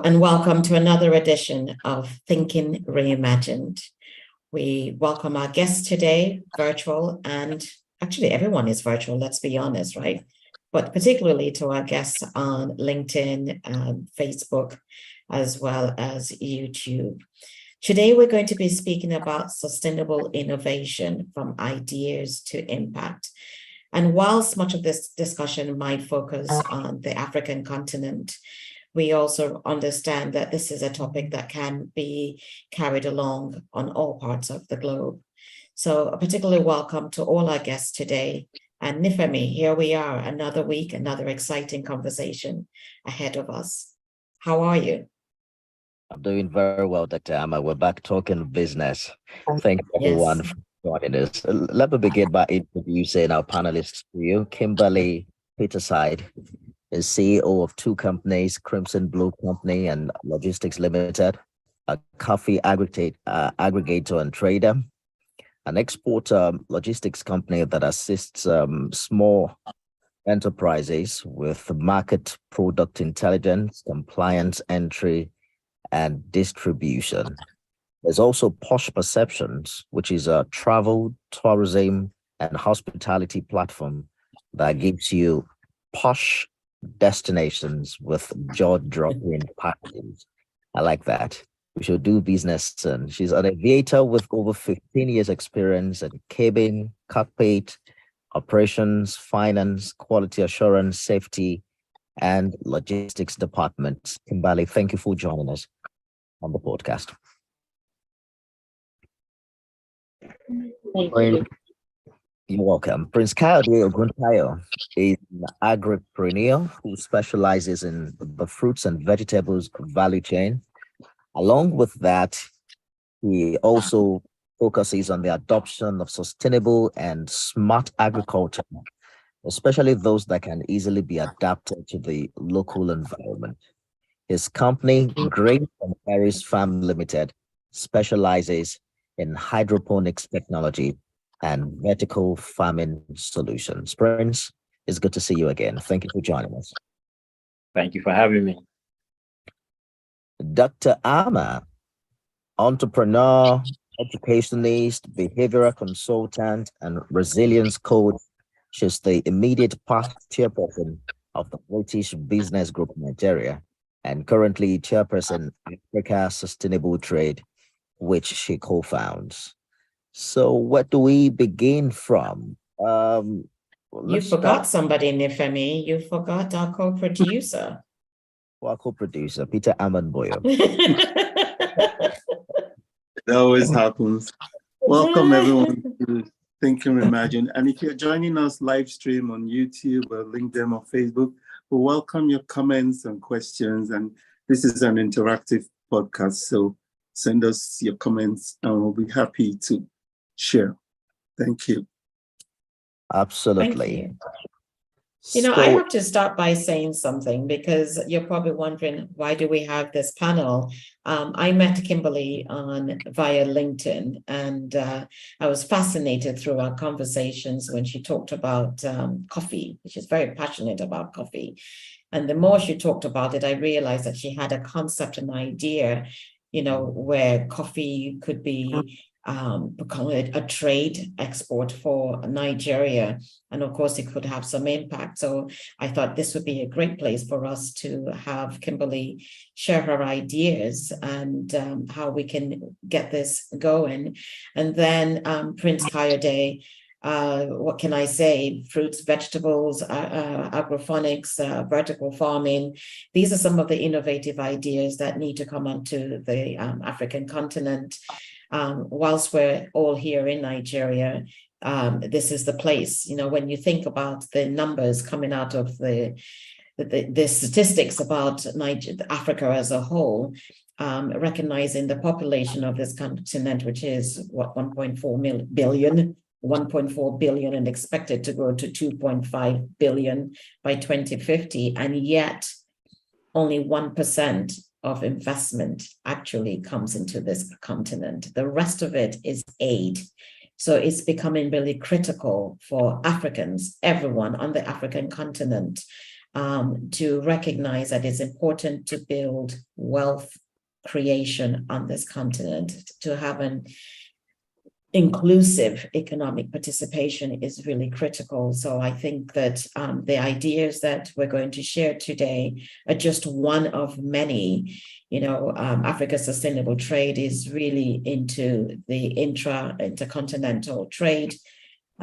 And welcome to another edition of Thinking Reimagined. We welcome our guests today, virtual, and actually everyone is virtual, let's be honest, right? But particularly to our guests on LinkedIn, Facebook, as well as YouTube. Today, we're going to be speaking about sustainable innovation from ideas to impact. And whilst much of this discussion might focus on the African continent, we also understand that this is a topic that can be carried along on all parts of the globe. So a particular welcome to all our guests today. And Nifemi, here we are, another week, another exciting conversation ahead of us. How are you? I'm doing very well, Dr. Amma. We're back talking business. Thank everyone Yes. for joining us. Let me begin by introducing our panelists to you. Kimberly Peterside is CEO of two companies, Crimson Blue Company and Logistics Limited, a coffee aggregator and trader, an export logistics company that assists small enterprises with market product intelligence, compliance entry, and distribution. There's also Posh Perceptions, which is a travel, tourism, and hospitality platform that gives you posh destinations with jaw-dropping packages. I like that. We should do business soon. She's an aviator with over 15 years experience in cabin, cockpit, operations, finance, quality assurance, safety, and logistics departments. Kimberly, thank you for joining us on the podcast. Thank you. You're welcome. Prince Kayode Oguntayo is an agripreneur who specializes in the fruits and vegetables value chain. Along with that, he also focuses on the adoption of sustainable and smart agriculture, especially those that can easily be adapted to the local environment. His company, Grain and Berries Farm Limited, specializes in hydroponics technology and vertical farming solutions. Prince, it's good to see you again. Thank you for joining us. Thank you for having me. Dr. Amma, entrepreneur, educationist, behavioral consultant, and resilience coach. She's the immediate past chairperson of the British Business Group Nigeria and currently chairperson Africa Sustainable Trade, which she co-founds. So where do we begin from? You forgot somebody, Nifemi. You forgot our co-producer. Our co-producer, Peter Amanboyo. That always happens. Welcome everyone to Thinking Reimagined. And if you're joining us live stream on YouTube or LinkedIn or Facebook, we welcome your comments and questions. And this is an interactive podcast, so send us your comments and we'll be happy to share. Thank you. Absolutely. Thank you. I have to start by saying something because you're probably wondering, why do we have this panel? I met Kimberly via LinkedIn, and I was fascinated through our conversations when she talked about coffee. She's very passionate about coffee. And the more she talked about it, I realized that she had a concept, an idea, where coffee could be become a trade export for Nigeria. And of course, it could have some impact. So I thought this would be a great place for us to have Kimberly share her ideas and how we can get this going. And then Prince Kayode, what can I say? Fruits, vegetables, agrophonics, vertical farming. These are some of the innovative ideas that need to come onto the African continent. Whilst we're all here in Nigeria, this is the place. When you think about the numbers coming out of the statistics about Africa as a whole, recognizing the population of this continent, which is 1.4 billion. 1.4 billion and expected to grow to 2.5 billion by 2050. And yet only 1% of investment actually comes into this continent. The rest of it is aid. So it's becoming really critical for Africans, everyone on the African continent, to recognize that it's important to build wealth creation on this continent, to have an inclusive economic participation is really critical. So I think that the ideas that we're going to share today are just one of many. Africa's sustainable trade is really into the intercontinental trade,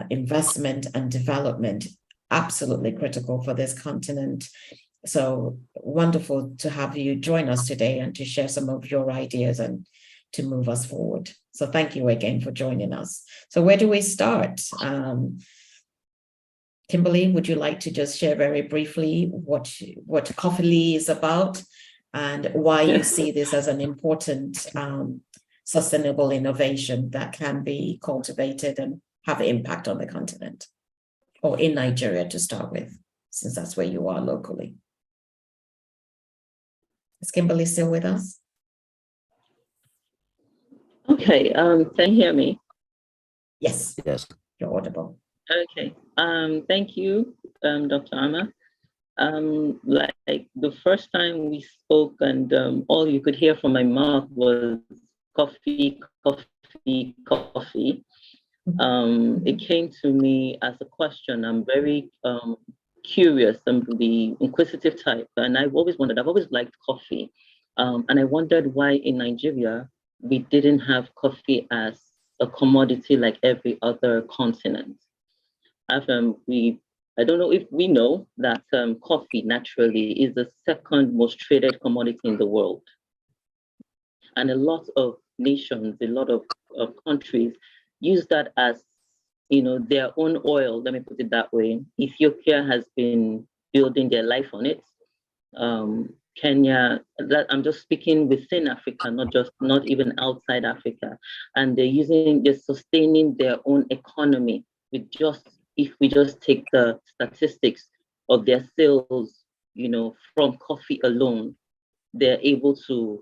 investment and development, absolutely critical for this continent. So wonderful to have you join us today and to share some of your ideas and to move us forward. So thank you again for joining us. So where do we start? Kimberly, would you like to just share very briefly what Coffee is about and why you see this as an important sustainable innovation that can be cultivated and have impact on the continent, or in Nigeria to start with, since that's where you are locally? Is Kimberly still with us? Okay, can you hear me? Yes. Yes. You're audible. Okay, thank you, Dr. Amma. Like the first time we spoke and all you could hear from my mouth was coffee, coffee, coffee. It came to me as a question. I'm very curious. I'm the inquisitive type, and I've always liked coffee. And I wondered why in Nigeria, we didn't have coffee as a commodity like every other continent. I don't know if we know that coffee naturally is the second most traded commodity in the world. And a lot of nations, a lot of countries use that as, their own oil, let me put it that way. Ethiopia has been building their life on it. Kenya, that I'm just speaking within Africa, not even outside Africa. And they're sustaining their own economy if we just take the statistics of their sales, from coffee alone, they're able to,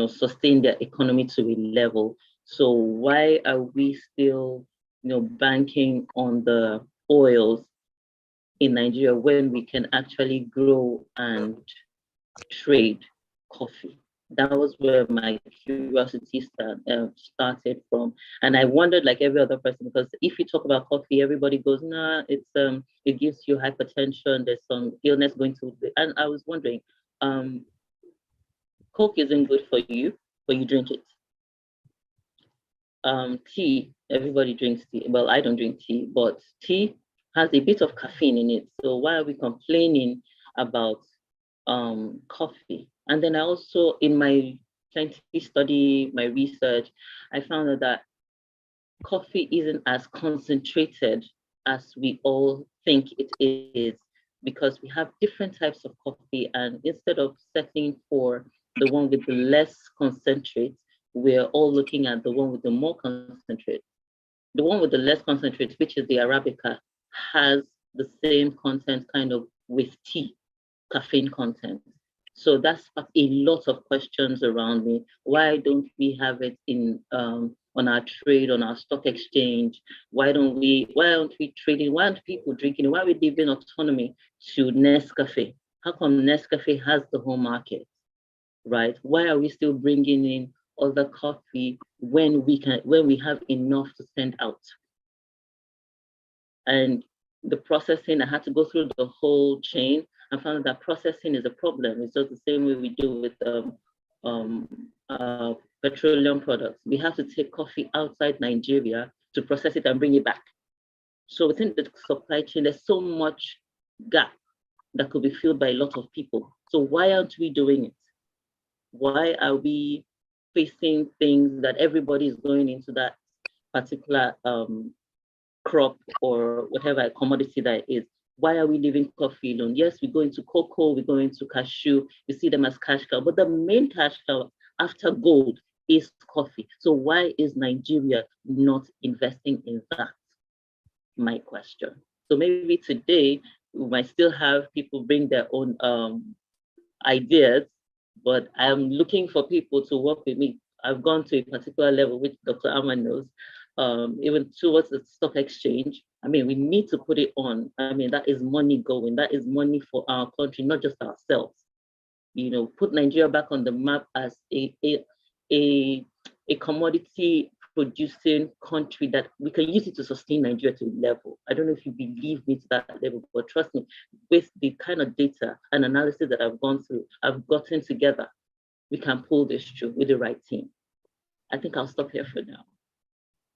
sustain their economy to a level. So why are we still, banking on the oils in Nigeria when we can actually grow and trade coffee? That was where my curiosity started from. And I wondered, like every other person, because if you talk about coffee, everybody goes, nah, it gives you hypertension, there's some illness going to it. And I was wondering, Coke isn't good for you, but you drink it. Tea, everybody drinks tea. Well, I don't drink tea, but tea has a bit of caffeine in it. So why are we complaining about coffee? And then I also, in my scientific study, my research, I found out that coffee isn't as concentrated as we all think it is, because we have different types of coffee, and instead of settling for the one with the less concentrate, we're all looking at the one with the more concentrate. The one with the less concentrate, which is the Arabica, has the same content kind of with tea, caffeine content. So that's sparked a lot of questions around me. Why don't we have it in on our trade, on our stock exchange? Why aren't we trading? Why aren't people drinking? Why are we giving autonomy to Nescafe? How come Nescafe has the whole market, right? Why are we still bringing in other coffee when we have enough to send out? And the processing, I had to go through the whole chain and found that processing is a problem. It's just the same way we do with petroleum products. We have to take coffee outside Nigeria to process it and bring it back. So within the supply chain, there's so much gap that could be filled by a lot of people. So why aren't we doing it? Why are we facing things that everybody is going into that particular crop or whatever commodity that is? Why are we leaving coffee alone? Yes, we go into cocoa, we go into cashew, we see them as cash cow, but the main cash cow after gold is coffee. So why is Nigeria not investing in that? My question. So maybe today we might still have people bring their own ideas, but I'm looking for people to work with me. I've gone to a particular level, which Dr. Amma knows, even towards the stock exchange. I mean, we need to put it on. I mean, that is money going. That is money for our country, not just ourselves. You know, put Nigeria back on the map as a commodity producing country that we can use it to sustain Nigeria to a level. I don't know if you believe me to that level, but trust me, with the kind of data and analysis that I've gotten together, we can pull this through with the right team. I think I'll stop here for now.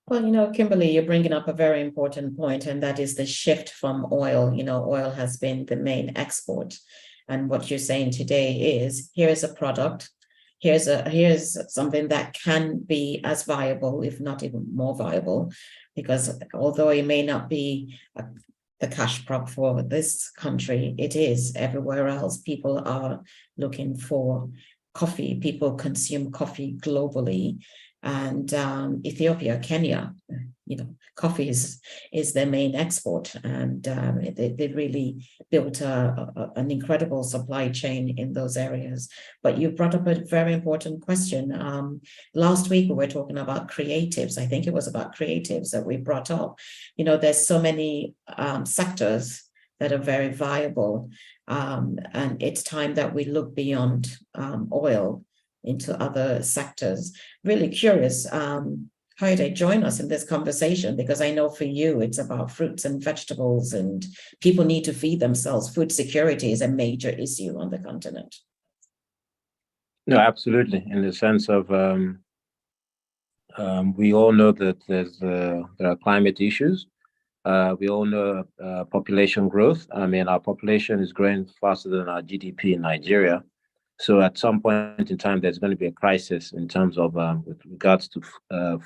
Well, you know, Kimberly, you're bringing up a very important point, and that is the shift from oil. You know, oil has been the main export. And what you're saying today is, here's a product, here's something that can be as viable, if not even more viable, because although it may not be the cash crop for this country, it is everywhere else. People are looking for coffee. People consume coffee globally. And Ethiopia, Kenya, you know, coffee is their main export, and they really built an incredible supply chain in those areas. But you brought up a very important question. Last week we were talking about creatives. I think it was about creatives that we brought up. You know, there's so many sectors that are very viable, and it's time that we look beyond oil into other sectors. Really curious, Heide, join us in this conversation, because I know for you it's about fruits and vegetables, and people need to feed themselves. Food security is a major issue on the continent. No, absolutely. In the sense of, we all know that there are climate issues. We all know population growth. I mean, our population is growing faster than our GDP in Nigeria. So at some point in time, there's going to be a crisis in terms of with regards to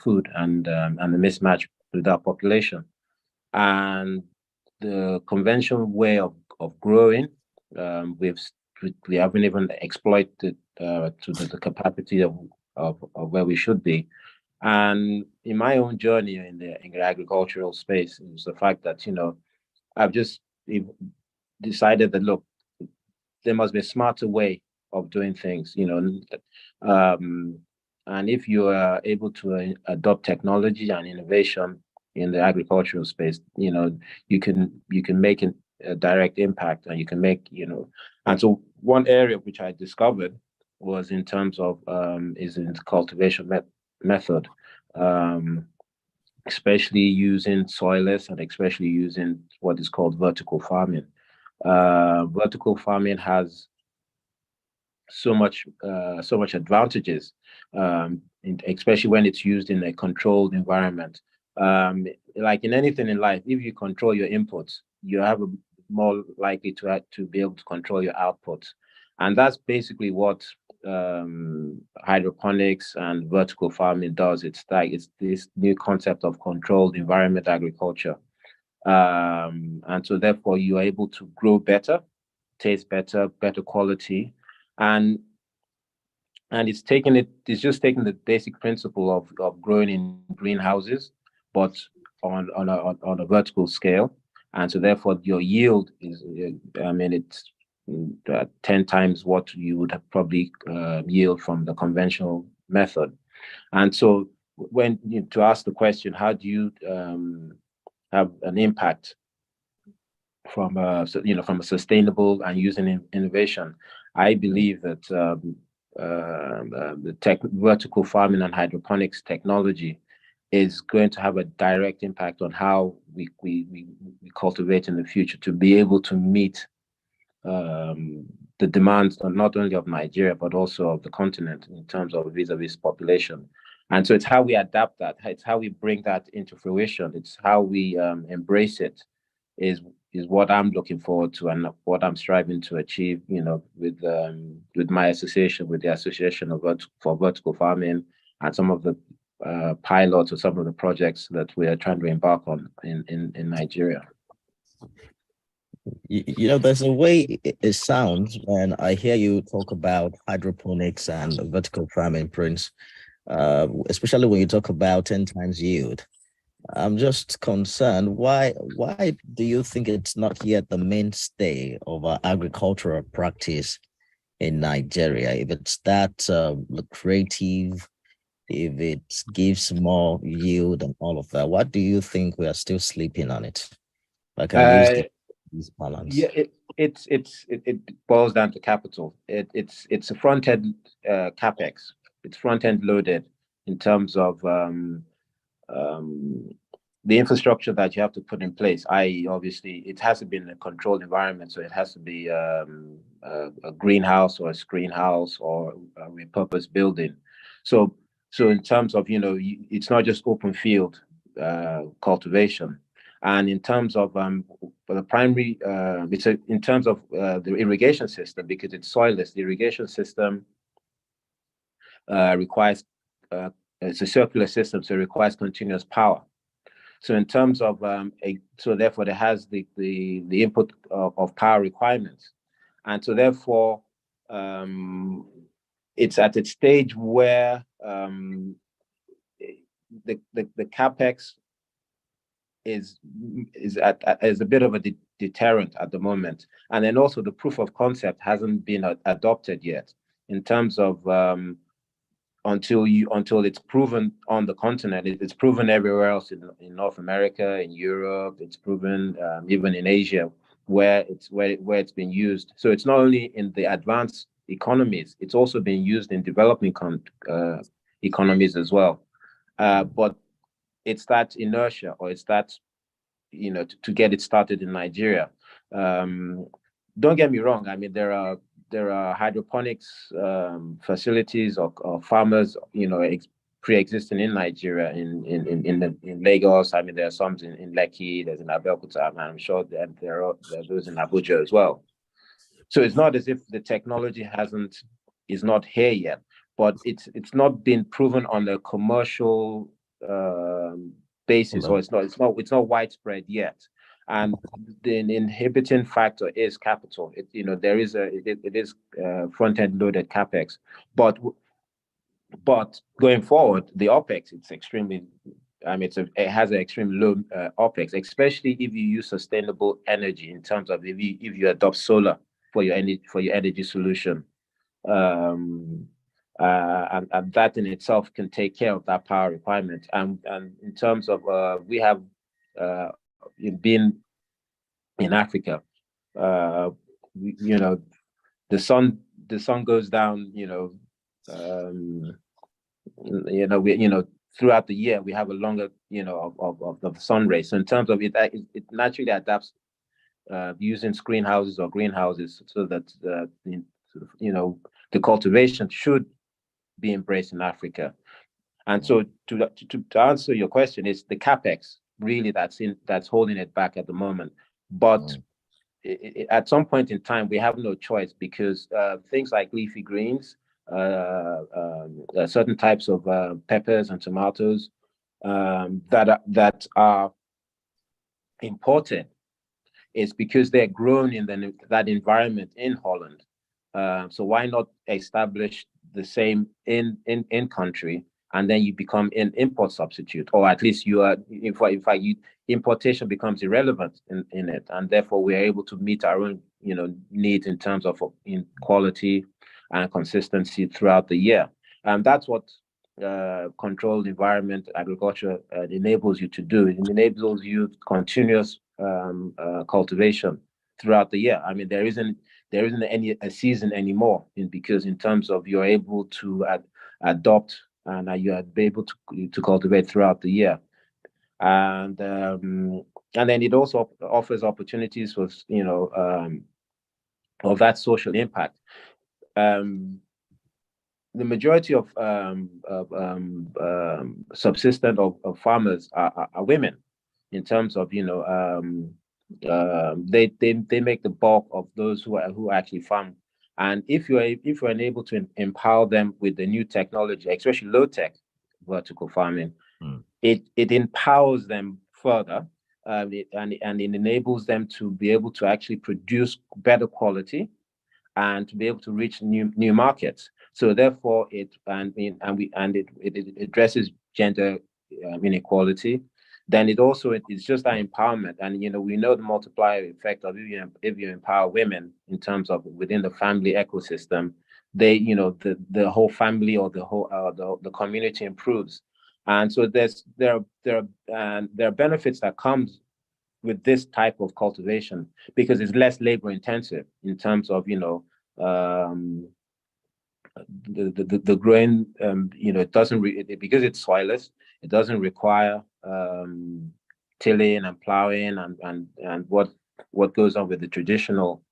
food and the mismatch with our population. And the conventional way of growing, we haven't even exploited to the capacity of where we should be. And in my own journey in the agricultural space, is the fact that, you know, I've just decided that, look, there must be a smarter way of doing things, you know, and if you are able to adopt technology and innovation in the agricultural space, you know, you can make a direct impact, and you can make, you know. And so one area which I discovered was in terms of is in the cultivation method, especially using soilless, and especially using what is called vertical farming. Vertical farming has so much advantages, especially when it's used in a controlled environment. Like in anything in life, if you control your inputs, you have a more likely to be able to control your outputs. And that's basically what hydroponics and vertical farming does. It's this new concept of controlled environment agriculture. And so therefore you are able to grow better, taste better quality. And it's just taking the basic principle of growing in greenhouses, but on a vertical scale. And so therefore your yield is, I mean, it's 10 times what you would have probably yield from the conventional method. And so when to ask the question, how do you have an impact from a sustainable and using innovation? I believe that the vertical farming and hydroponics technology is going to have a direct impact on how we cultivate in the future, to be able to meet the demands not only of Nigeria but also of the continent in terms of vis-a-vis population. And so it's how we adapt that, it's how we bring that into fruition, it's how we embrace it is what I'm looking forward to, and what I'm striving to achieve, you know, with my association, with the Association for Vertical Farming, and some of the pilots or some of the projects that we are trying to embark on in Nigeria. You know, there's a way it sounds when I hear you talk about hydroponics and vertical farming, Prince, especially when you talk about 10 times yield. I'm just concerned, why do you think it's not yet the mainstay of our agricultural practice in Nigeria? If it's that lucrative, if it gives more yield and all of that, what do you think we are still sleeping on it? I can use this balance. Yeah, it boils down to capital. It's a front end capex. It's front end loaded in terms of the infrastructure that you have to put in place. I.e., obviously, it has to be in a controlled environment, so it has to be a greenhouse or a screen house or a repurposed building. So in terms of it's not just open field cultivation. And in terms of the primary, in terms of the irrigation system, because it's soilless, the irrigation system requires, it's a circular system, so it requires continuous power. So in terms of, so therefore there has the input of power requirements. And so therefore, it's at a stage where the capex is a bit of a deterrent at the moment, and then also the proof of concept hasn't been adopted yet in terms of until it's proven on the continent. It's proven everywhere else in North America, in Europe. It's proven even in Asia where it's been used. So it's not only in the advanced economies; it's also being used in developing economies as well. But it's that inertia, or it's that, to get it started in Nigeria. Don't get me wrong. I mean, there are hydroponics facilities or farmers, pre-existing in Nigeria, in Lagos. I mean, there are some in Lekki, there's in Abeokuta, and I'm sure that there are those in Abuja as well. So it's not as if the technology is not here yet, but it's not been proven on a commercial basis, or it's not widespread yet. And the inhibiting factor is capital. It is front-end loaded capex, but going forward, the OPEX, it's extremely, it has an extremely low OPEX, especially if you use sustainable energy, in terms of if you adopt solar for your energy solution. And that in itself can take care of that power requirement. And in terms of we have been in Africa, the sun goes down, throughout the year we have a longer of the sun rays. So in terms of it naturally adapts using screen houses or greenhouses, so that the cultivation should be embraced in Africa. And so to answer your question, it's the capex really that's holding it back at the moment. But at some point in time, we have no choice, because things like leafy greens, certain types of peppers and tomatoes that are imported, is because they're grown in that environment in Holland. So why not establish the same in country, and then you become an import substitute, or at least you are. In fact, importation becomes irrelevant in it, and therefore we are able to meet our own needs in terms of quality and consistency throughout the year. And that's what controlled environment agriculture enables you to do. It enables you continuous cultivation throughout the year. I mean, there isn't a season anymore, because in terms of you're able to adopt, and you are able to cultivate throughout the year. And then it also offers opportunities for of that social impact. The majority of subsistent of farmers are women, in terms of they make the bulk of those who actually farm. And if you're able to empower them with the new technology, especially low tech vertical farming, it empowers them further, and it enables them to be able to actually produce better quality, and to be able to reach new markets. So therefore, it addresses gender inequality. Then it's just that empowerment, and we know the multiplier effect of if you empower women in terms of within the family ecosystem, they, you know, the whole family or the whole the community improves. And so there are benefits that comes with this type of cultivation, because it's less labor intensive in terms of, you know, the growing, you know, it doesn't because it's soilless, it doesn't require tilling and plowing and what goes on with the traditional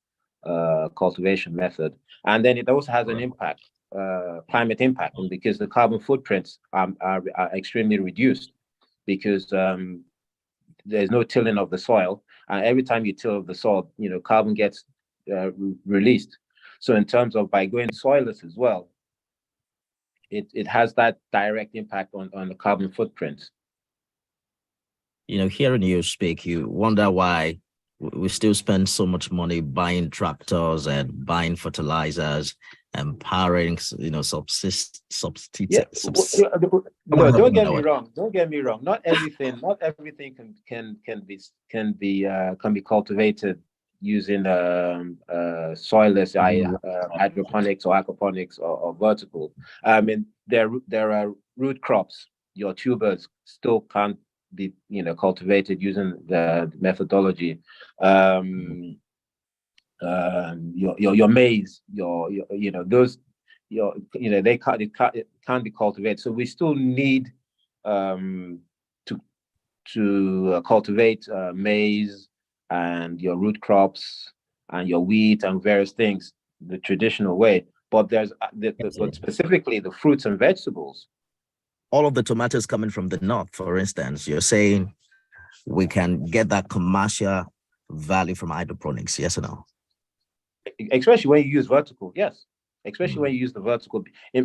cultivation method. And then it also has an impact, climate impact, and because the carbon footprints are extremely reduced, because there's no tilling of the soil, and every time you till the soil, you know, carbon gets released. So in terms of, by going soilless as well, it has that direct impact on the carbon footprint. You know, hearing you speak, you wonder why we still spend so much money buying tractors and buying fertilizers and powering, you know, Yeah. No, don't get me wrong. Don't get me wrong. Not everything can be cultivated using soilless hydroponics or aquaponics or vertical. I mean, there are root crops. Your tubers still can't be, you know, cultivated using the methodology. Your maize, your you know, those, you know, it can't be cultivated. So we still need to cultivate maize and your root crops and your wheat and various things the traditional way. But there's but specifically the fruits and vegetables. All of the tomatoes coming from the north, for instance, you're saying we can get that commercial value from hydroponics, yes or no? Especially when you use vertical, yes. Especially when you use the vertical.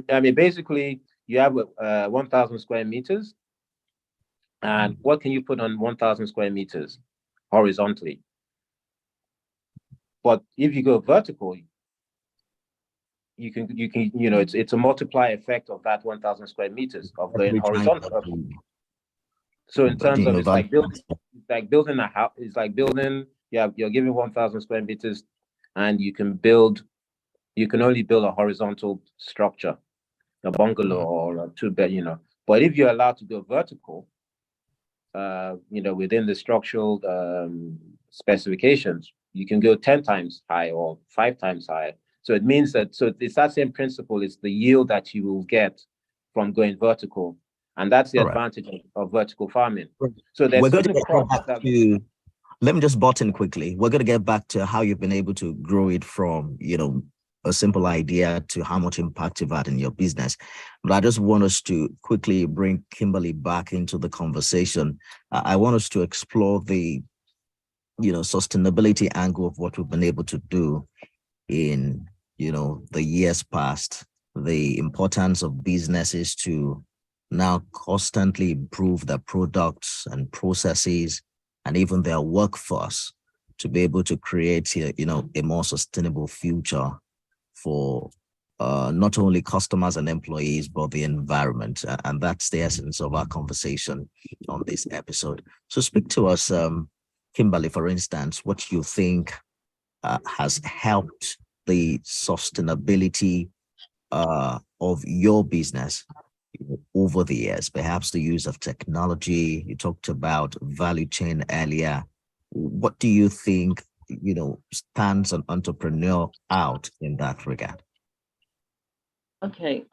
I mean, basically, you have 1,000 square meters. And what can you put on 1,000 square meters horizontally? But if you go vertical, you can, you know, it's a multiplier effect of that 1,000 square meters of going horizontal. So in terms of, it's like building a house. It's like building, you're giving 1,000 square meters, and you can only build a horizontal structure, a bungalow or a 2-bed, you know. But if you're allowed to go vertical, you know, within the structural specifications, you can go 10 times high or 5 times higher. So it means that, so it's that same principle. It's the yield that you will get from going vertical. And that's the advantage of vertical farming. So there's certain crops that... Let me just butt in quickly. We're going to get back to how you've been able to grow it from, you know, a simple idea to how much impact you've had in your business. But I just want us to quickly bring Kimberly back into the conversation. I want us to explore the, you know, sustainability angle of what we've been able to do in, you know, the years past, the importance of businesses to now constantly improve their products and processes and even their workforce to be able to create, you know, a more sustainable future for not only customers and employees, but the environment. And that's the essence of our conversation on this episode. So speak to us, Kimberly, for instance, what you think has helped the sustainability of your business over the years, perhaps the use of technology. You talked about value chain earlier. What do you think, you know, stands an entrepreneur out in that regard? Okay.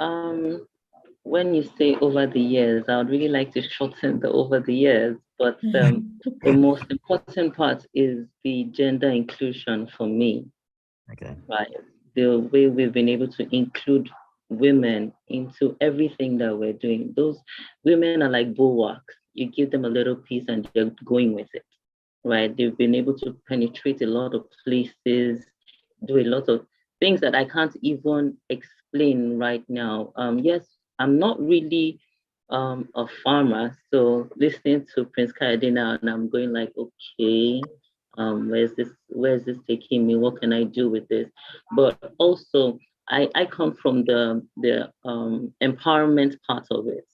When you say over the years, I would really like to shorten the over the years, but the most important part is the gender inclusion for me. Okay. Right. The way we've been able to include women into everything that we're doing. Those women are like bulwarks. You give them a little piece and they're going with it, right? They've been able to penetrate a lot of places, do a lot of things that I can't even explain right now. Yes, I'm not really a farmer, so listening to Prince Kayode now, and I'm going like, okay, where's this taking me? What can I do with this? But also, I come from the empowerment part of it.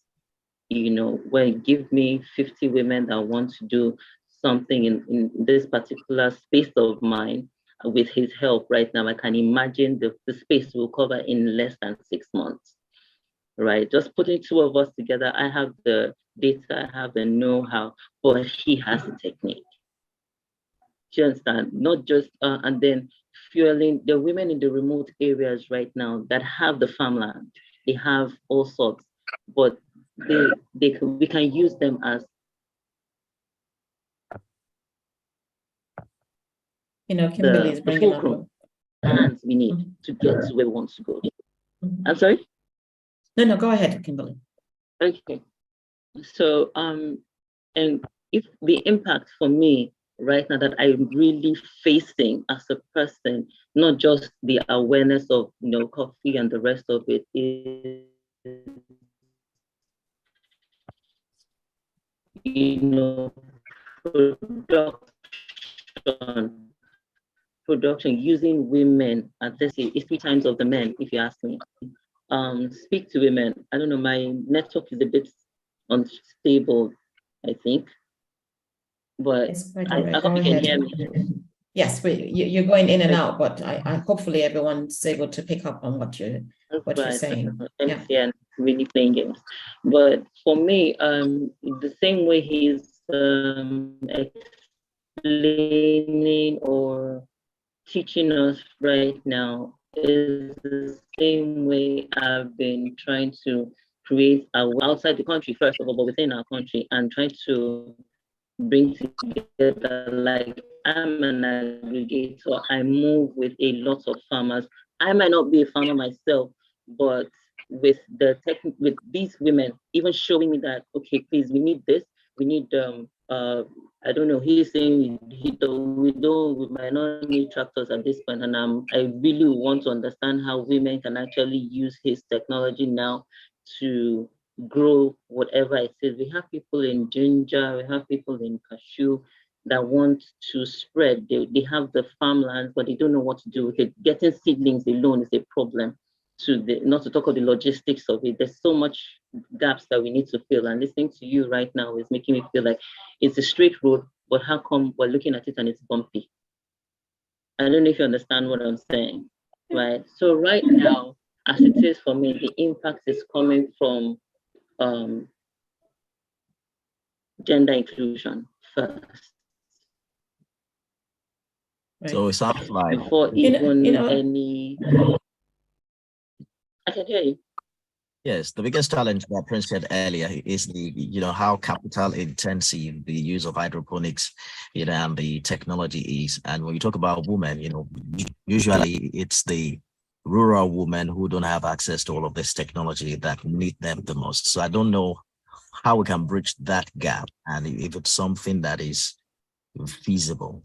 You know, where you give me 50 women that want to do something in this particular space of mine, with his help right now, I can imagine the space we'll cover in less than 6 months, right? Just putting two of us together, I have the data, I have the know-how, but he has the technique. Do you understand? Not just, and then fueling the women in the remote areas right now that have the farmland, they have all sorts, but we can use them as, Kimberly is bringing up hands we need to get to where we want to go. I'm sorry? No, go ahead, Kimberly. Okay. So, and if the impact for me right now that I'm really facing as a person, not just the awareness of, coffee and the rest of it, is, production using women, and let's say it's 3 times of the men, if you ask me. Speak to women. I don't know, my network is a bit unstable, I think. But I hope you can hear me. Yes, you're going in and out, but I hopefully everyone's able to pick up on what you're saying. Yeah, really playing games. But for me, the same way he's explaining or teaching us right now is the same way I've been trying to create outside the country, first of all, but within our country, and trying to bring together, like, I'm an aggregator. I move with a lot of farmers. I might not be a farmer myself, but with with these women even showing me that, okay, please, we need this. We need I don't know. He's saying we might not need tractors at this point, and I really want to understand how women can actually use his technology now to grow whatever it is. We have people in ginger, we have people in cashew that want to spread. They have the farmland, but they don't know what to do with it. Getting seedlings alone is a problem. Not to talk of the logistics of it. There's so much gaps that we need to fill. And listening to you right now is making me feel like it's a straight road, but how come we're looking at it and it's bumpy? I don't know if you understand what I'm saying, right? So right now, as it is for me, the impact is coming from gender inclusion first. Right. So it sounds like before even any. I can hear you. Yes, the biggest challenge that Prince said earlier is how capital intensive the use of hydroponics, and the technology is. And when you talk about women, usually it's the rural women who don't have access to all of this technology that need them the most. So I don't know how we can bridge that gap, and if it's something that is feasible.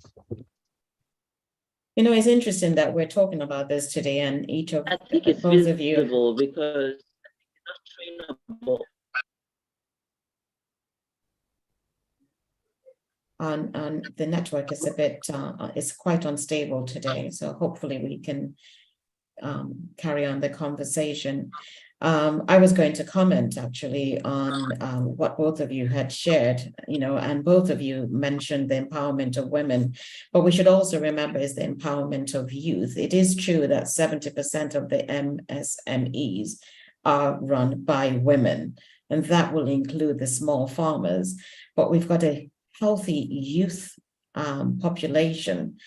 It's interesting that we're talking about this today, and I think it's both of you, because it's not trainable. On the network is a bit it's quite unstable today, so hopefully we can carry on the conversation. I was going to comment actually on what both of you had shared, and both of you mentioned the empowerment of women, but we should also remember is the empowerment of youth. It is true that 70% of the MSMEs are run by women, and that will include the small farmers, but we've got a healthy youth population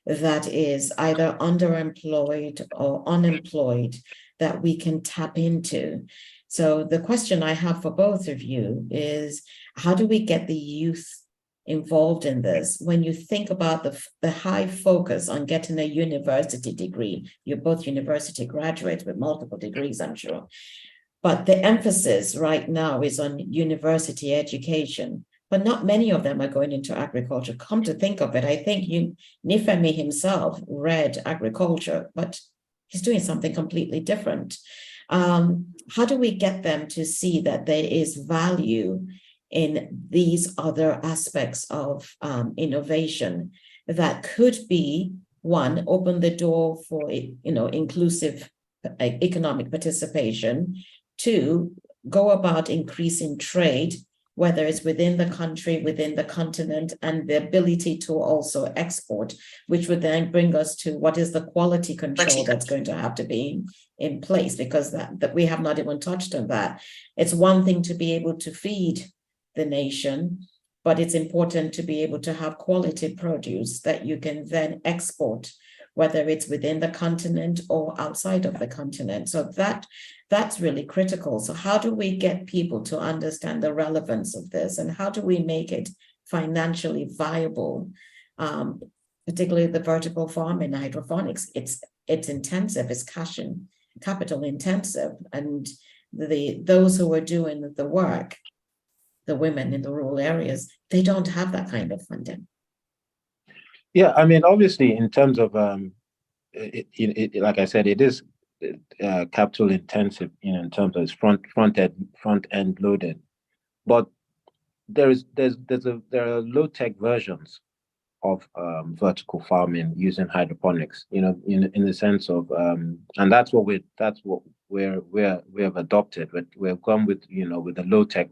that is either underemployed or unemployed that we can tap into. So the question I have for both of you is, how do we get the youth involved in this? When you think about the high focus on getting a university degree, you're both university graduates with multiple degrees, I'm sure, but the emphasis right now is on university education. But not many of them are going into agriculture. Come to think of it, I think Nifemi himself read agriculture, but he's doing something completely different. How do we get them to see that there is value in these other aspects of innovation that could be, one, open the door for inclusive economic participation, two, go about increasing trade whether it's within the country, within the continent, and the ability to also export, which would then bring us to what is the quality control that's going to have to be in place, because that we have not even touched on that. It's one thing to be able to feed the nation, but it's important to be able to have quality produce that you can then export, whether it's within the continent or outside of the continent. So that's really critical. So how do we get people to understand the relevance of this, and how do we make it financially viable, particularly the vertical farming, hydroponics? It's intensive, it's capital intensive, and those who are doing the work, the women in the rural areas, they don't have that kind of funding. Yeah, I mean, obviously, in terms of like I said, it is capital intensive, in terms of its front end loaded. But there are low tech versions of vertical farming using hydroponics. In the sense of and that's what we have adopted. We've gone with with the low tech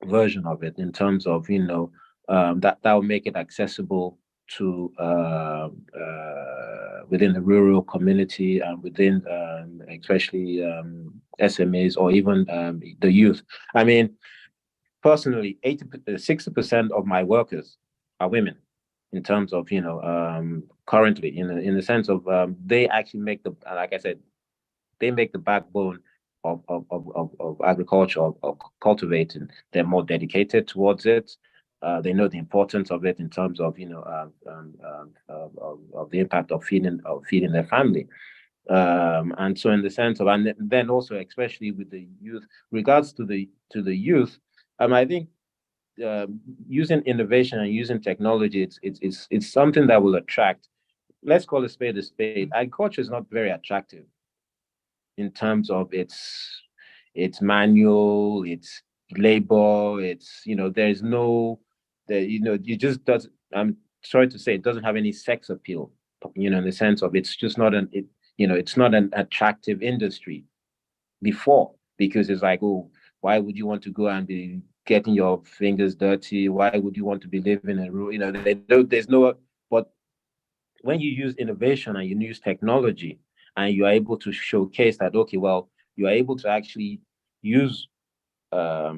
version of it, in terms of that will make it accessible to within the rural community and within especially SMEs, or even the youth. I mean, personally, 60% of my workers are women, in terms of currently, in the sense of they actually make like I said, they make the backbone of agriculture, of cultivating. They're more dedicated towards it. They know the importance of it, in terms of of the impact of feeding their family. And so, in the sense of, and then also, especially with the youth, regards to the youth, I think using innovation and using technology, it's something that will attract. Let's call a spade a spade. Agriculture is not very attractive in terms of its manual, its labor, there's no, you just does. I'm sorry to say, it doesn't have any sex appeal. In the sense of, it's just not it's not an attractive industry before, because it's like, oh, why would you want to go and be getting your fingers dirty? Why would you want to be living in a rural? There's no. But when you use innovation and you use technology, and you're able to showcase that, okay, well, you're able to actually use a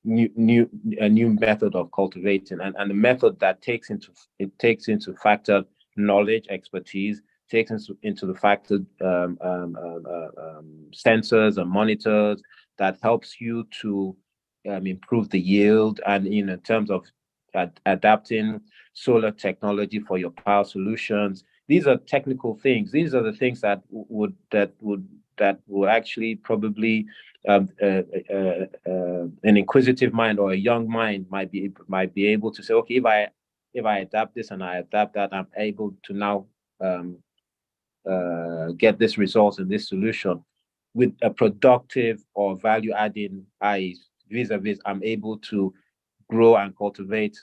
new method of cultivating, and the method that takes into factor knowledge, expertise, takes into the factor sensors and monitors that helps you to improve the yield, and in terms of adapting solar technology for your power solutions. These are technical things. These are the things that would actually probably an inquisitive mind or a young mind might be able to say, okay, if I adapt this and I adapt that, I'm able to now get this result and this solution with a productive or value adding eyes. Vis-a-vis, I'm able to grow and cultivate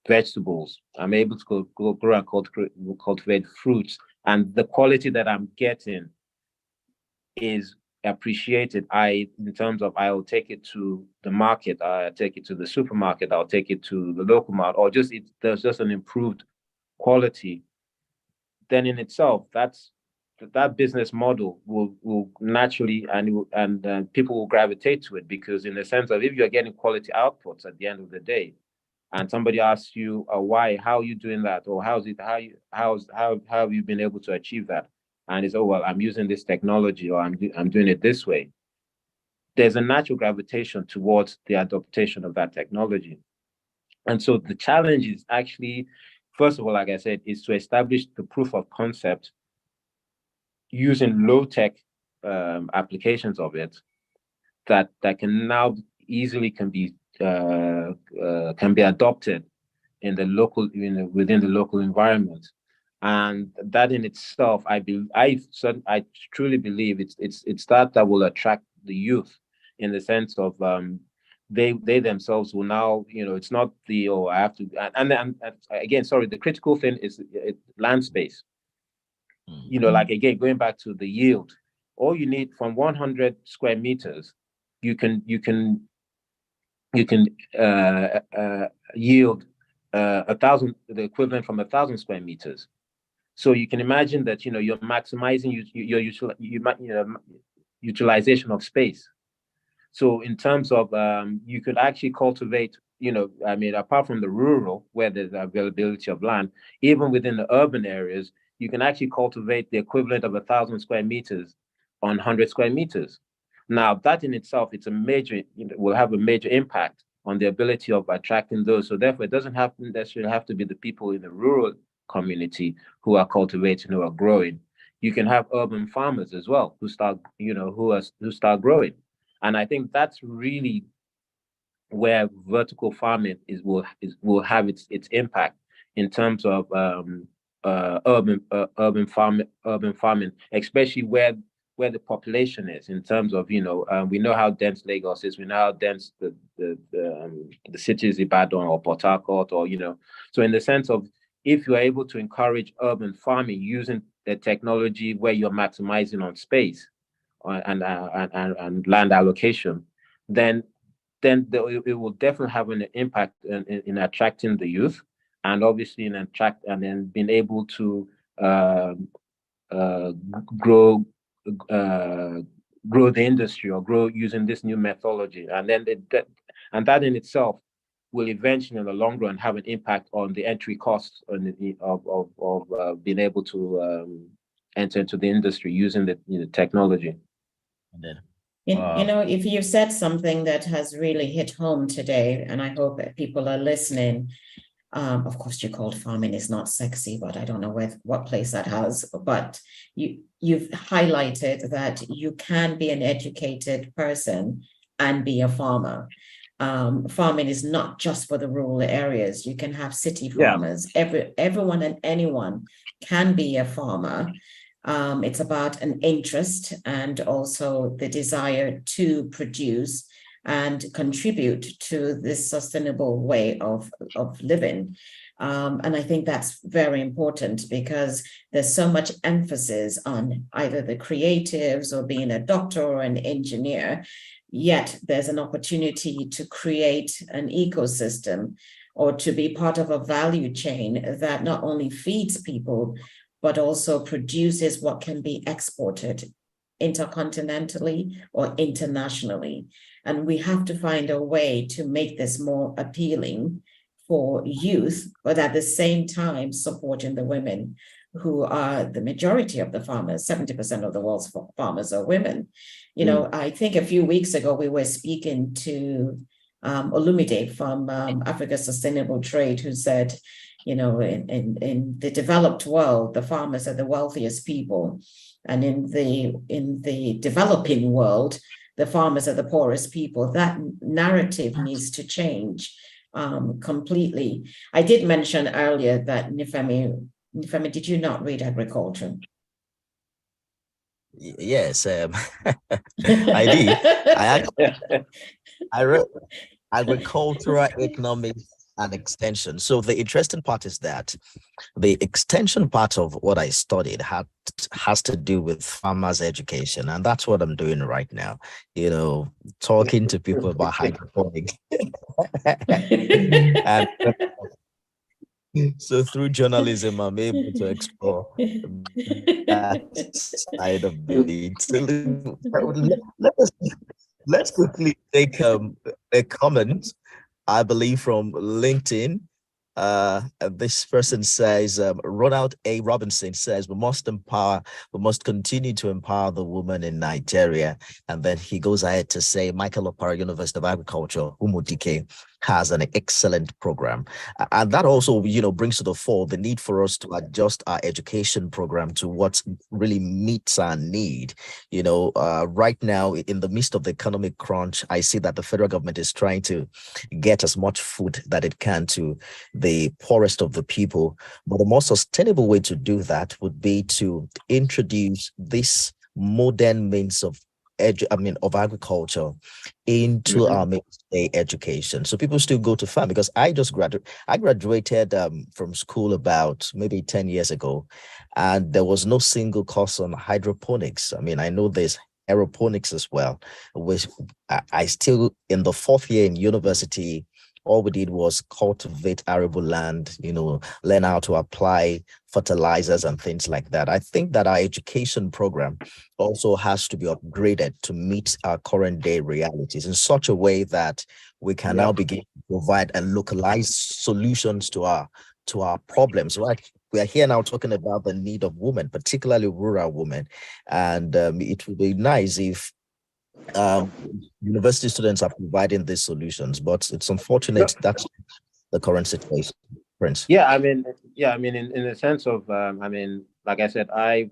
vegetables. I'm able to grow and cultivate fruits, and the quality that I'm getting is appreciated. In terms of, I will take it to the market, I take it to the supermarket, I'll take it to the local market, or there's just an improved quality. Then in itself, that business model will naturally, and people will gravitate to it, because in the sense of, if you're getting quality outputs at the end of the day, and somebody asks you why, how are you doing that, or how have you been able to achieve that, and it's, oh, well, I'm using this technology, or I'm doing it this way, there's a natural gravitation towards the adaptation of that technology. And so the challenge is actually, first of all, like I said, is to establish the proof of concept using low-tech applications of it that can now easily can be adopted in the local, within the local environment. And that in itself, I truly believe it's that will attract the youth, in the sense of they themselves will now, it's not I have to, and again, sorry, the critical thing is land space. Like, again, going back to the yield, all you need from 100 square meters you can yield the equivalent from 1,000 square meters. So you can imagine that you're maximizing your utilization of space. So in terms of you could actually cultivate, apart from the rural where there's availability of land, even within the urban areas, you can actually cultivate the equivalent of 1,000 square meters on 100 square meters. Now that in itself, it's a major, will have a major impact on the ability of attracting those. So therefore, it doesn't necessarily have to be the people in the rural community who are cultivating, who are growing. You can have urban farmers as well who start, who start growing. And I think that's really where vertical farming will have its impact in terms of urban farming, especially where the population is. In terms of we know how dense Lagos is, we know how dense the cities Ibadan or Port Harcourt, or so in the sense of, if you are able to encourage urban farming using the technology where you're maximizing on space and land allocation, then it will definitely have an impact in attracting the youth, and obviously and then being able to grow the industry, or grow using this new methodology, and then that in itself will eventually, in the long run, have an impact on the entry costs of being able to enter into the industry using the technology. And then, if you've said something that has really hit home today, and I hope that people are listening. Of course, you called farming is not sexy, but I don't know what place that has. But you've highlighted that you can be an educated person and be a farmer. Farming is not just for the rural areas. You can have city farmers. Everyone and anyone can be a farmer. It's about an interest and also the desire to produce and contribute to this sustainable way of living. And I think that's very important, because there's so much emphasis on either the creatives or being a doctor or an engineer, yet there's an opportunity to create an ecosystem or to be part of a value chain that not only feeds people, but also produces what can be exported intercontinentally or internationally. And we have to find a way to make this more appealing for youth, but at the same time supporting the women who are the majority of the farmers. 70% of the world's farmers are women. I think a few weeks ago we were speaking to Olumide from Africa Sustainable Trade, who said, in the developed world, the farmers are the wealthiest people. And in the developing world, the farmers are the poorest people. That narrative needs to change completely. I did mention earlier that Nifemi, did you not read agriculture? Yes, I did. I read agricultural economics and extension. So the interesting part is that the extension part of what I studied has to do with farmers' education, and that's what I'm doing right now. Talking to people about hydroponics. And so through journalism, I'm able to explore that side of it. So let's quickly take a comment, I believe, from LinkedIn. This person says, Ronald A. Robinson says, we must continue to empower the woman in Nigeria. And then he goes ahead to say, Michael Opara, University of Agriculture, Umudike, has an excellent program. And that also, brings to the fore the need for us to adjust our education program to what really meets our need. Right now, in the midst of the economic crunch, I see that the federal government is trying to get as much food that it can to the poorest of the people. But the more sustainable way to do that would be to introduce this modern means of agriculture into our mainstay education. So people still go to farm, because I graduated from school about maybe 10 years ago, and there was no single course on hydroponics. I know there's aeroponics as well, which I still, in the 4th year in university, all we did was cultivate arable land, learn how to apply fertilizers and things like that. I think that our education program also has to be upgraded to meet our current day realities in such a way that we can now begin to provide and localized solutions to our problems, right? We are here now talking about the need of women, particularly rural women. And it would be nice if university students are providing these solutions, but it's unfortunate that's the current situation. Prince. Yeah, I mean, in the sense of, like I said, I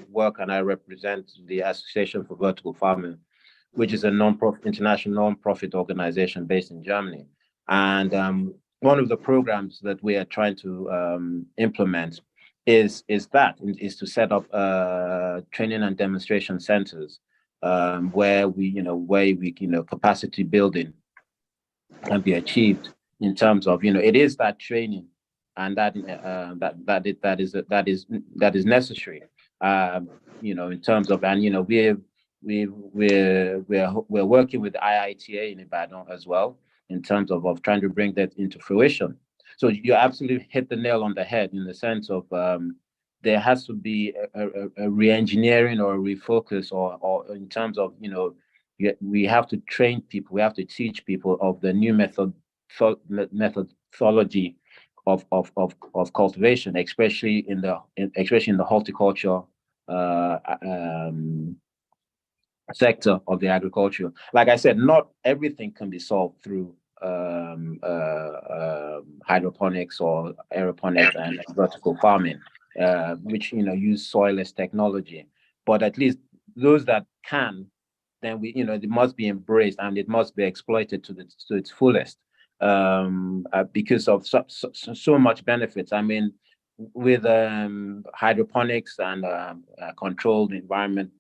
work and I represent the Association for Vertical Farming, which is a international non-profit organization based in Germany. And one of the programs that we are trying to implement is to set up training and demonstration centers where we capacity building can be achieved in terms of it is that training and that is necessary in terms of, and we're working with the IITA in Ibadan as well in terms of trying to bring that into fruition. So you absolutely hit the nail on the head in the sense of there has to be a re-engineering or a refocus or in terms of we have to train people, we have to teach people of the new methodology of cultivation, especially in the horticulture sector of the agriculture. Like I said, not everything can be solved through hydroponics or aeroponics and vertical farming, which use soilless technology. But at least those that can, then it must be embraced and it must be exploited to its fullest, because of so much benefits. I mean, with hydroponics and controlled environment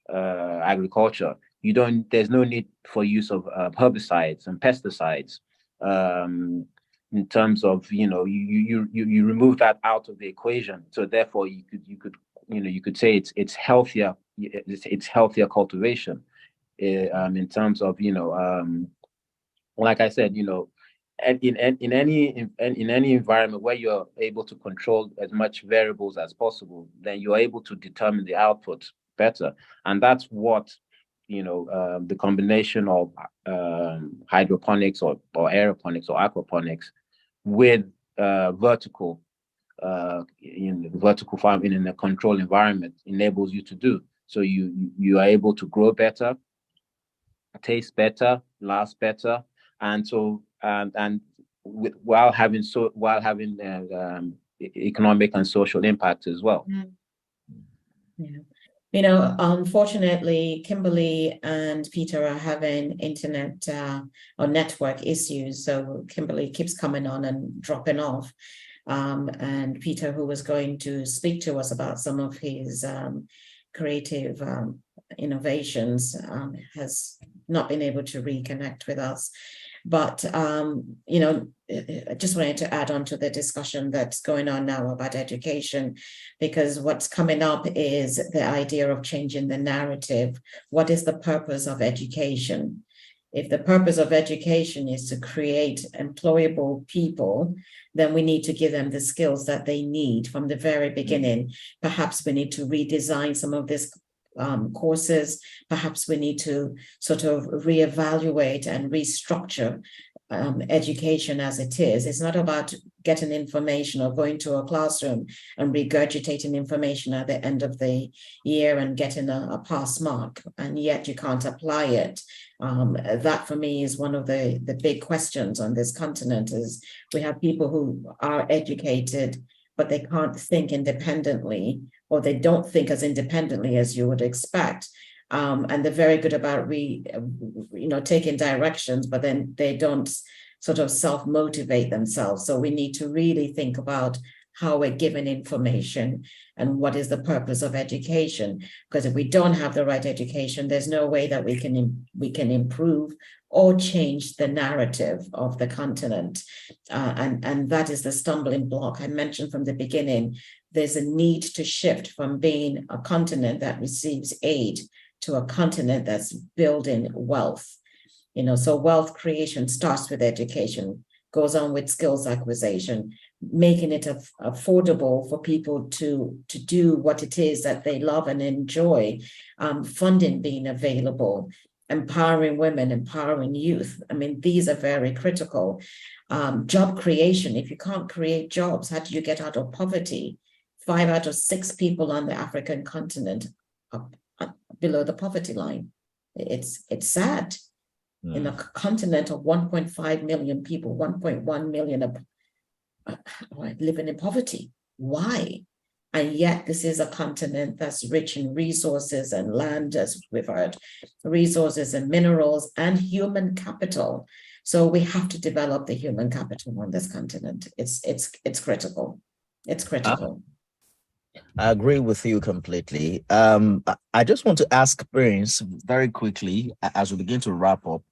agriculture, there's no need for use of herbicides and pesticides. In terms of you remove that out of the equation, so therefore you could say it's healthier. It's healthier cultivation in terms of like I said, in any environment where you're able to control as much variables as possible, then you're able to determine the output better. And that's what the combination of hydroponics or aeroponics or aquaponics with vertical farming in a controlled environment enables you to do. So you are able to grow better, taste better, last better, and so while having economic and social impact as well. Yeah. Unfortunately, Kimberly and Peter are having internet or network issues. So Kimberly keeps coming on and dropping off. And Peter, who was going to speak to us about some of his creative innovations, has not been able to reconnect with us. But, I just wanted to add on to the discussion that's going on now about education, because what's coming up is the idea of changing the narrative. What is the purpose of education? If the purpose of education is to create employable people, then we need to give them the skills that they need from the very beginning. Perhaps we need to redesign some of these courses. Perhaps we need to sort of reevaluate and restructure education as it is. It's not about getting information or going to a classroom and regurgitating information at the end of the year and getting a pass mark, and yet you can't apply it. That for me is one of the big questions on this continent. Is we have people who are educated, but they can't think independently, or they don't think as independently as you would expect. And they're very good about taking directions, but then they don't sort of self-motivate themselves. So we need to really think about how we're given information and what is the purpose of education. Because if we don't have the right education, there's no way that we can improve or change the narrative of the continent. And that is the stumbling block I mentioned from the beginning. There's a need to shift from being a continent that receives aid to a continent that's building wealth. So wealth creation starts with education, goes on with skills acquisition, making it affordable for people to do what it is that they love and enjoy, funding being available, empowering women, empowering youth. I mean, these are very critical. Job creation. If you can't create jobs, how do you get out of poverty? 5 out of 6 people on the African continent are below the poverty line. It's sad. In a continent of 1.5 million people, 1.1 million are living in poverty. Why? And yet this is a continent that's rich in resources and land, as we've heard, resources and minerals and human capital. So we have to develop the human capital on this continent. It's critical. It's critical. I agree with you completely. I just want to ask Prince very quickly as we begin to wrap up.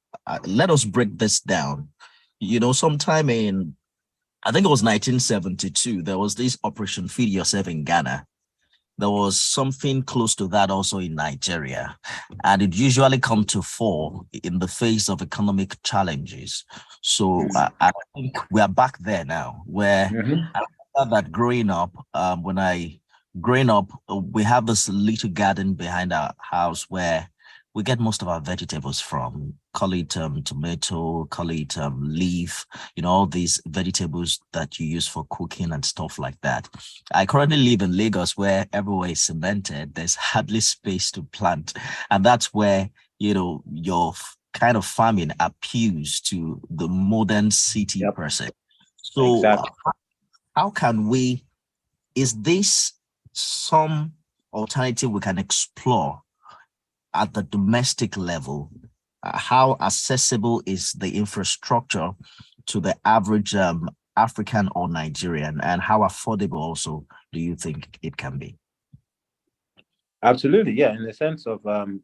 Let us break this down. Sometime in, I think it was 1972, there was this Operation Feed Yourself in Ghana. There was something close to that also in Nigeria. And it usually comes to fore in the face of economic challenges. So I think we are back there now, where I remember that growing up, we have this little garden behind our house where we get most of our vegetables from. Call it tomato, call it leaf, all these vegetables that you use for cooking and stuff like that. I currently live in Lagos, where everywhere is cemented. There's hardly space to plant. And that's where, your kind of farming appeals to the modern city person. So exactly. How can is this some alternative we can explore at the domestic level? How accessible is the infrastructure to the average African or Nigerian, and how affordable also do you think it can be? Absolutely, yeah. In the sense of the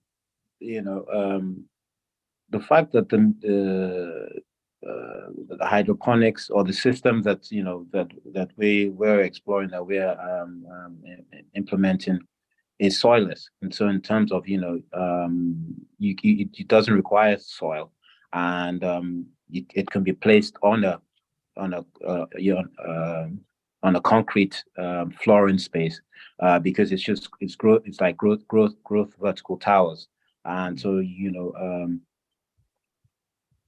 fact that the hydroponics or the system that that we were exploring, that we're implementing, is soilless. And so in terms of it doesn't require soil, and it can be placed on a concrete flooring space, because it's like growth vertical towers. And so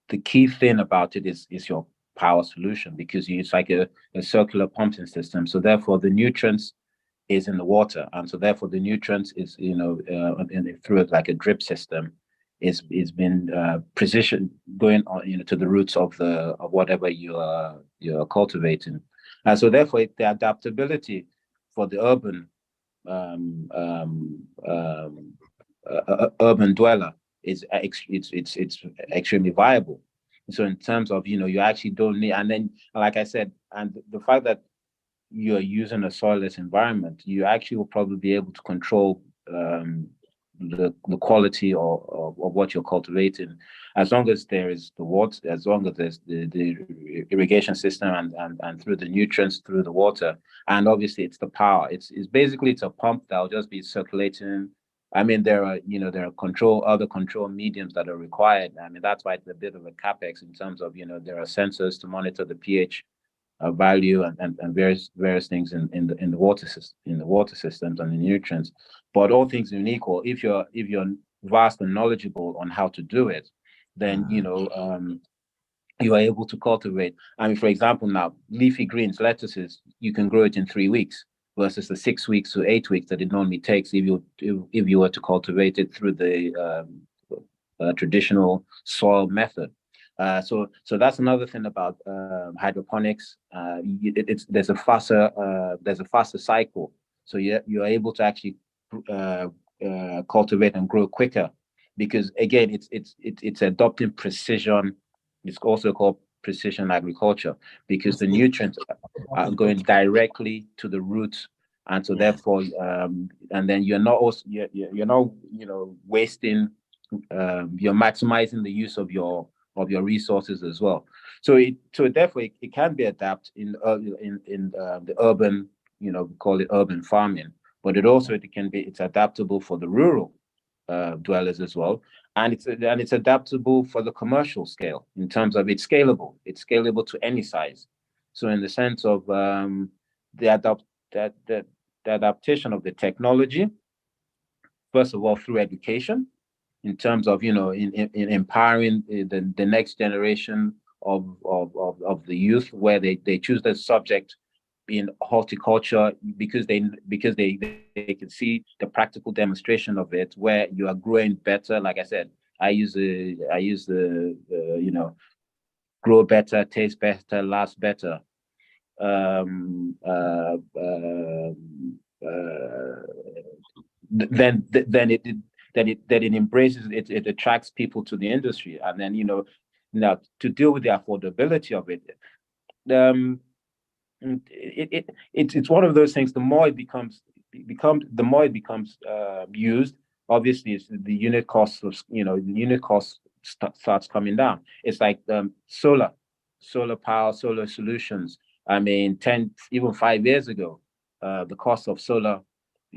the key thing about it is your power solution, because it's like a circular pumping system. So therefore the nutrients is in the water, and so therefore the nutrients is through it like a drip system is been precision going on to the roots of whatever you're cultivating. And so therefore the adaptability for the urban dweller is it's extremely viable. So in terms of you actually don't need, and then like I said, and the fact that you're using a soilless environment, you actually will probably be able to control the quality of what you're cultivating, as long as there is the water, as long as there's the irrigation system and through the nutrients through the water, and obviously it's the power. It's basically it's a pump that'll just be circulating. I mean, there are other control mediums that are required. I mean, that's why it's a bit of a capex in terms of there are sensors to monitor the pH value and various things in the water systems and the nutrients. But all things being equal, if you're vast and knowledgeable on how to do it, then you are able to cultivate. I mean, for example, now leafy greens, lettuces, you can grow it in 3 weeks versus the 6 weeks to 8 weeks that it normally takes if you were to cultivate it through the traditional soil method. So that's another thing about hydroponics. There's a faster cycle, so you're able to actually cultivate and grow quicker, because again it's adopting precision. It's also called precision agriculture, because the nutrients are going directly to the roots, and so therefore, and then you're not also you're not wasting. You're maximizing the use of your resources as well. So therefore it can be adapted in the urban, we call it urban farming, but it's adaptable for the rural dwellers as well, and it's adaptable for the commercial scale in terms of it's scalable. It's scalable to any size. So in the sense of the adaptation of the technology, first of all through education, in terms of in empowering the next generation of the youth, where they choose the subject in horticulture because they can see the practical demonstration of it, where you are growing better. Like I said, I use the grow better, taste better, last better. Then it embraces it. It attracts people to the industry, and then now to deal with the affordability of it. It's one of those things. The more it becomes used, obviously, it's the unit cost of starts coming down. It's like solar power, solar solutions. I mean, even 5 years ago, the cost of solar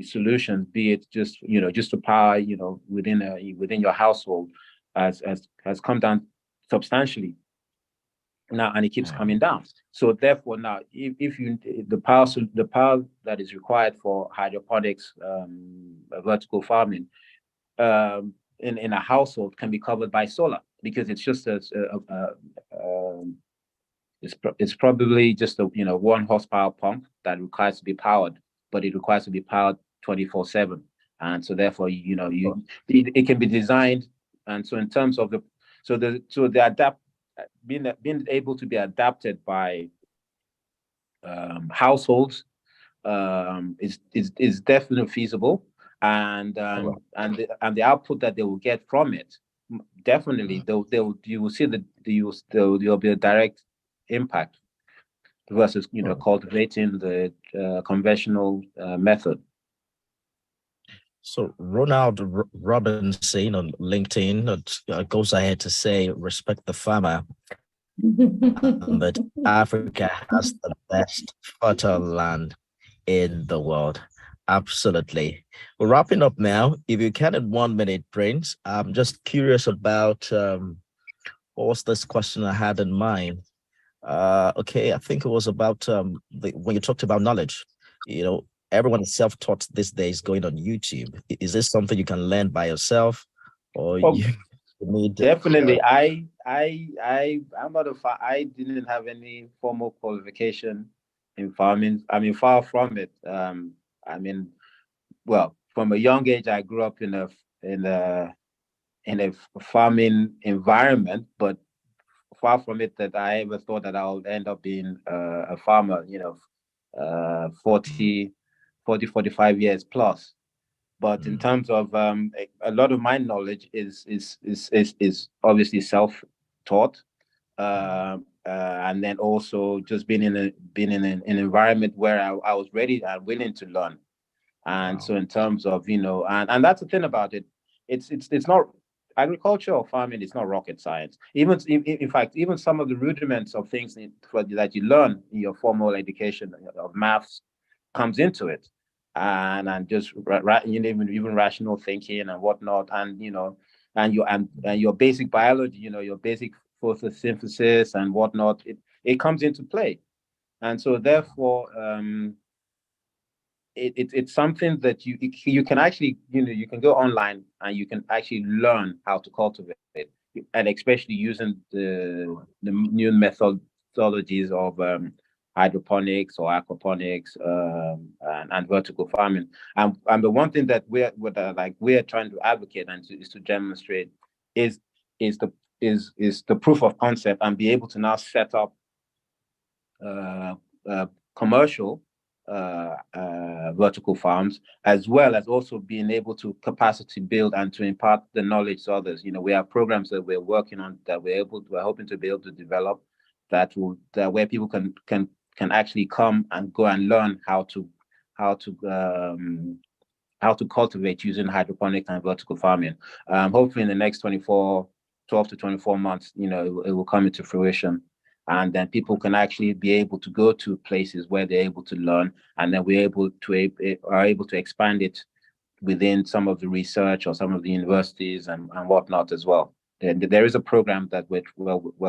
solutions, be it just to power within your household, has come down substantially now, and it keeps coming down. So therefore now, if the power that is required for hydroponics, vertical farming, in a household can be covered by solar, because it's just it's probably just a 1 horsepower pump that requires to be powered, but it requires to be powered 24/7, and so therefore it can be designed. And so in terms of being able to be adapted by households is definitely feasible, and the output that they will get from it, definitely you will see there'll be a direct impact versus cultivating the conventional method. So Ronald Robinson on LinkedIn goes ahead to say, respect the farmer, but Africa has the best fertile land in the world. Absolutely. We're wrapping up now. If you can, in 1 minute, Prince, I'm just curious about what was this question I had in mind? Okay, I think it was about when you talked about knowledge. Everyone is self-taught these days going on YouTube. Is this something you can learn by yourself, or you need? Definitely. I'm not I didn't have any formal qualification in farming. I mean, far from it. Well, from a young age, I grew up in a farming environment, but far from it that I ever thought that I'll end up being a farmer, 40, 45 years plus. But in terms of a lot of my knowledge is obviously self-taught, and then also just being in an environment where I was ready and willing to learn. And so in terms of and that's the thing about it, it's not agriculture or farming. It's not rocket science. In fact, even some of the rudiments of things that you learn in your formal education of maths comes into it, and just even rational thinking and whatnot, and your basic biology, your basic photosynthesis and whatnot. It comes into play, and so therefore it's something that you can actually you can go online and you can actually learn how to cultivate it, and especially using the new methodologies of hydroponics or aquaponics, and vertical farming. And the one thing that we're trying to advocate is to demonstrate is the proof of concept, and be able to now set up commercial vertical farms, as well as also being able to capacity build and to impart the knowledge to others. We have programs that we're working on that we're hoping to be able to develop where people can actually come and go and learn how to cultivate using hydroponic and vertical farming. Hopefully in the next 12 to 24 months, it will come into fruition. And then people can actually be able to go to places where they're able to learn, and then we're able to expand it within some of the research or some of the universities and whatnot as well. There is a program that we're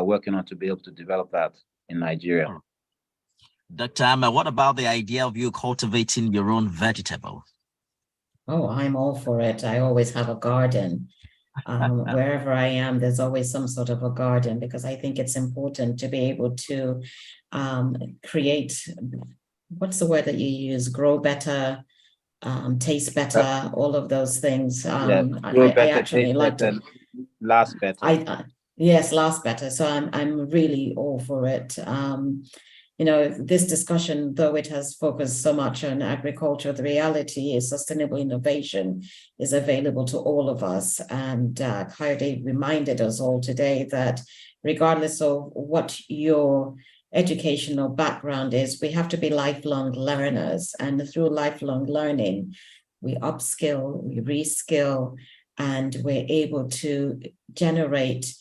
working on to be able to develop that in Nigeria. Dr. Ama, what about the idea of you cultivating your own vegetables? Oh, I'm all for it. I always have a garden. Wherever I am, there's always some sort of a garden, because I think it's important to be able to create, what's the word that you use? Grow better, taste better, all of those things. I actually like to last better. Yes, last better. So I'm really all for it. This discussion, though it has focused so much on agriculture, the reality is sustainable innovation is available to all of us. And Kayode reminded us all today that regardless of what your educational background is, we have to be lifelong learners. And through lifelong learning, we upskill, we reskill, and we're able to generate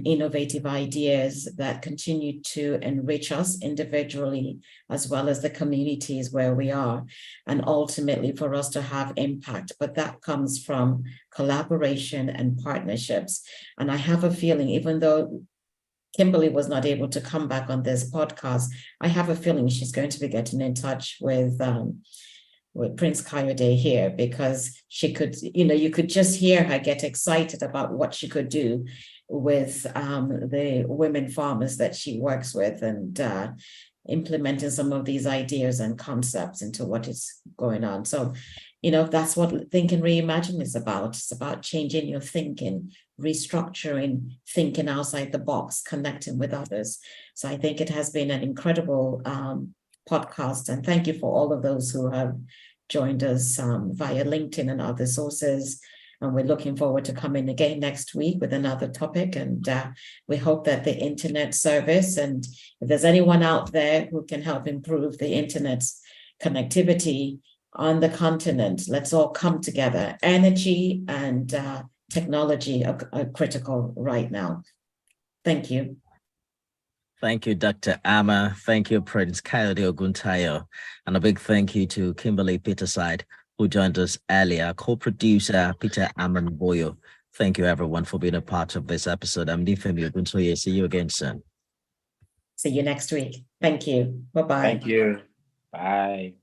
innovative ideas that continue to enrich us individually, as well as the communities where we are, and ultimately for us to have impact. But that comes from collaboration and partnerships. And I have a feeling, even though Kimberly was not able to come back on this podcast, I have a feeling she's going to be getting in touch with Prince Kayode here, because she could, you could just hear her get excited about what she could do with the women farmers that she works with, and implementing some of these ideas and concepts into what is going on. So, that's what Think and Reimagine is about. It's about changing your thinking, restructuring, thinking outside the box, connecting with others. So I think it has been an incredible podcast, and thank you for all of those who have joined us via LinkedIn and other sources. And we're looking forward to coming again next week with another topic. And we hope that the internet service, and if there's anyone out there who can help improve the internet's connectivity on the continent, let's all come together. Energy and technology are critical right now. Thank you. Thank you, Dr. Ama. Thank you, Prince Kayode Oguntayo. And a big thank you to Kimberly Peterside, who joined us earlier, co-producer Peter Amanboyo. Thank you, everyone, for being a part of this episode. I'm Nifemi Oguntoye. See you again soon. See you next week. Thank you. Bye-bye. Thank you. Bye.